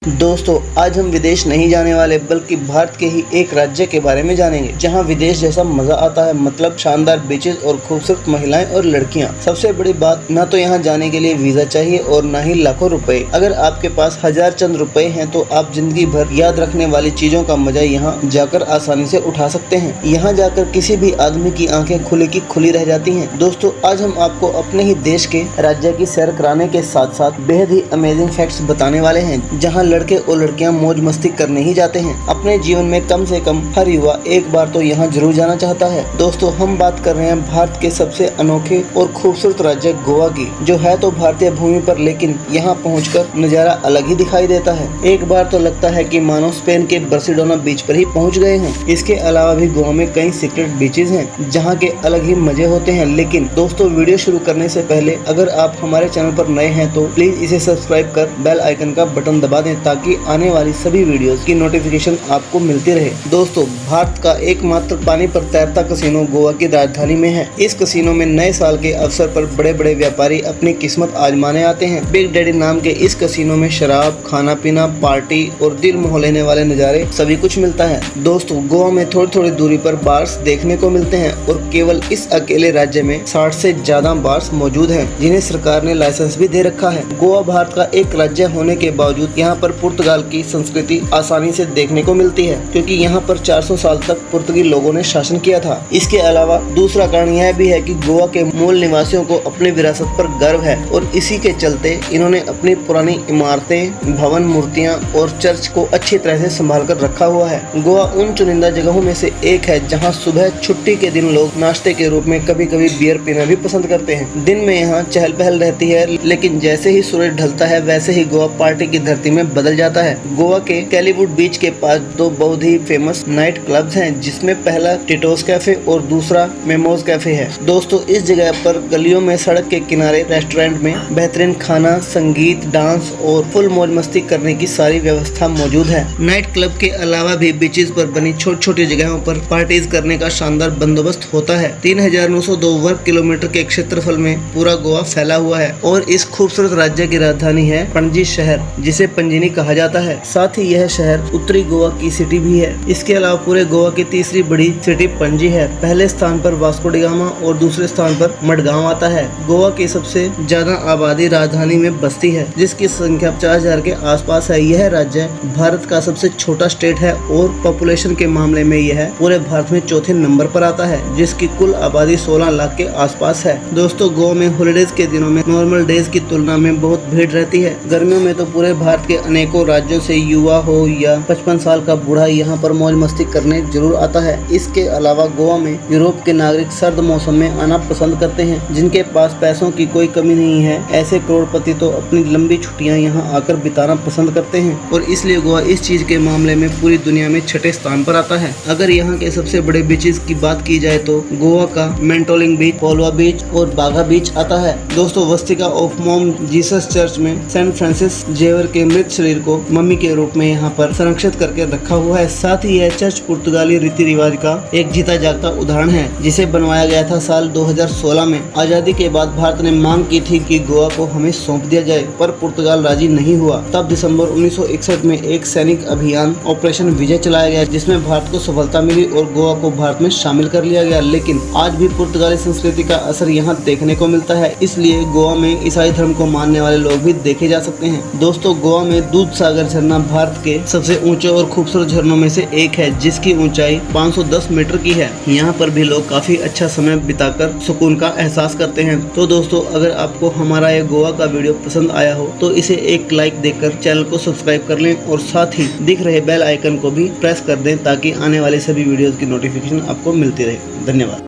दोस्तों आज हम विदेश नहीं जाने वाले बल्कि भारत के ही एक राज्य के बारे में जानेंगे जहां विदेश जैसा मजा आता है। मतलब शानदार बीचेस और खूबसूरत महिलाएं और लड़कियां। सबसे बड़ी बात, ना तो यहां जाने के लिए वीजा चाहिए और ना ही लाखों रुपए। अगर आपके पास हजार चंद रुपए हैं तो आप जिंदगी भर याद रखने वाली चीजों का मजा यहां जाकर आसानी से उठा सकते हैं। यहाँ जाकर किसी भी आदमी की आंखें खुली की खुली रह जाती हैं। दोस्तों आज हम आपको अपने ही देश के राज्य की सैर कराने के साथ साथ बेहद ही अमेजिंग फैक्ट्स बताने वाले हैं जहाँ लड़के और लड़कियां मौज मस्ती करने ही जाते हैं। अपने जीवन में कम से कम हर युवा एक बार तो यहाँ जरूर जाना चाहता है। दोस्तों हम बात कर रहे हैं भारत के सबसे अनोखे और खूबसूरत राज्य गोवा की, जो है तो भारतीय भूमि पर लेकिन यहाँ पहुंचकर नजारा अलग ही दिखाई देता है। एक बार तो लगता है कि मानो स्पेन के बार्सिलोना बीच पर ही पहुँच गए हों। इसके अलावा भी गोवा में कई सीक्रेट बीचेस हैं जहाँ के अलग ही मजे होते हैं। लेकिन दोस्तों वीडियो शुरू करने से पहले अगर आप हमारे चैनल पर नए हैं तो प्लीज इसे सब्सक्राइब कर बेल आइकन का बटन दबा दें ताकि आने वाली सभी वीडियोस की नोटिफिकेशन आपको मिलती रहे। दोस्तों भारत का एकमात्र पानी पर तैरता कसिनो गोवा की राजधानी में है। इस कसिनो में नए साल के अवसर पर बड़े बड़े व्यापारी अपनी किस्मत आजमाने आते हैं। बिग डैडी नाम के इस कसिनो में शराब, खाना पीना, पार्टी और दिल मोह लेने वाले नज़ारे सभी कुछ मिलता है। दोस्तों गोवा में थोड़ी थोड़ी दूरी पर बार्स देखने को मिलते हैं और केवल इस अकेले राज्य में 60 से ज्यादा बार्स मौजूद हैं जिन्हें सरकार ने लाइसेंस भी दे रखा है। गोवा भारत का एक राज्य होने के बावजूद यहाँ पर पुर्तगाल की संस्कृति आसानी से देखने को मिलती है क्योंकि यहाँ पर 400 साल तक पुर्तगाली लोगों ने शासन किया था। इसके अलावा दूसरा कारण यह भी है कि गोवा के मूल निवासियों को अपनी विरासत पर गर्व है और इसी के चलते इन्होंने अपनी पुरानी इमारतें, भवन, मूर्तियाँ और चर्च को अच्छी तरह से संभाल कर रखा हुआ है। गोवा उन चुनिंदा जगहों में से एक है जहाँ सुबह छुट्टी के दिन लोग नाश्ते के रूप में कभी कभी बियर पीना भी पसंद करते हैं। दिन में यहाँ चहल पहल रहती है लेकिन जैसे ही सूरज ढलता है वैसे ही गोवा पार्टी की धरती में बदल जाता है। गोवा के कैलीवुड बीच के पास दो बहुत ही फेमस नाइट क्लब्स हैं जिसमें पहला टिटोस कैफे और दूसरा मेमोज कैफे है। दोस्तों इस जगह पर गलियों में सड़क के किनारे रेस्टोरेंट में बेहतरीन खाना, संगीत, डांस और फुल मौज मस्ती करने की सारी व्यवस्था मौजूद है। नाइट क्लब के अलावा भी बीचेस पर बनी छोटी छोटी जगहों पर पार्टीज करने का शानदार बंदोबस्त होता है। 3902 वर्ग किलोमीटर के क्षेत्रफल में पूरा गोवा फैला हुआ है और इस खूबसूरत राज्य की राजधानी है पणजी शहर, जिसे पंजिनी कहा जाता है। साथ ही यह शहर उत्तरी गोवा की सिटी भी है। इसके अलावा पूरे गोवा की तीसरी बड़ी सिटी पणजी है। पहले स्थान पर वास्को डी गामा और दूसरे स्थान पर मडगांव आता है। गोवा की सबसे ज्यादा आबादी राजधानी में बसती है जिसकी संख्या 50,000 के आसपास है। यह राज्य भारत का सबसे छोटा स्टेट है और पॉपुलेशन के मामले में यह पूरे भारत में चौथे नंबर पर आता है जिसकी कुल आबादी 16 लाख के आसपास है। दोस्तों गोवा में हॉलीडेज के दिनों में नॉर्मल डेज की तुलना में बहुत भीड़ रहती है। गर्मियों में तो पूरे भारत के अनेकों राज्यों से युवा हो या 55 साल का बूढ़ा यहाँ पर मौज मस्ती करने जरूर आता है। इसके अलावा गोवा में यूरोप के नागरिक सर्द मौसम में आना पसंद करते हैं। जिनके पास पैसों की कोई कमी नहीं है ऐसे करोड़पति तो अपनी लंबी छुट्टियां यहाँ आकर बिताना पसंद करते हैं और इसलिए गोवा इस चीज के मामले में पूरी दुनिया में छठे स्थान पर आता है। अगर यहाँ के सबसे बड़े बीचेस की बात की जाए तो गोवा का मेंटोलिंग बीच, पोलवा बीच और बागा बीच आता है। दोस्तों वस्तिका ऑफ मॉम जीसस चर्च में सेंट फ्रांसिस जेवर के मृत शरीर को मम्मी के रूप में यहाँ पर संरक्षित करके रखा हुआ है। साथ ही यह चर्च पुर्तगाली रीति रिवाज का एक जीता जागता उदाहरण है जिसे बनवाया गया था साल 2016 में। आजादी के बाद भारत ने मांग की थी कि गोवा को हमें सौंप दिया जाए पर पुर्तगाल राजी नहीं हुआ। तब दिसंबर 1961 में एक सैनिक अभियान ऑपरेशन विजय चलाया गया जिसमें भारत को सफलता मिली और गोवा को भारत में शामिल कर लिया गया। लेकिन आज भी पुर्तगाली संस्कृति का असर यहाँ देखने को मिलता है, इसलिए गोवा में ईसाई धर्म को मानने वाले लोग भी देखे जा सकते हैं। दोस्तों गोवा में दूध सागर झरना भारत के सबसे ऊंचे और खूबसूरत झरनों में से एक है जिसकी ऊंचाई 510 मीटर की है। यहाँ पर भी लोग काफी अच्छा समय बिताकर सुकून का एहसास करते हैं। तो दोस्तों अगर आपको हमारा ये गोवा का वीडियो पसंद आया हो तो इसे एक लाइक देकर चैनल को सब्सक्राइब कर लें और साथ ही दिख रहे बेल आइकन को भी प्रेस कर दें ताकि आने वाली सभी वीडियोस की नोटिफिकेशन आपको मिलती रहे। धन्यवाद।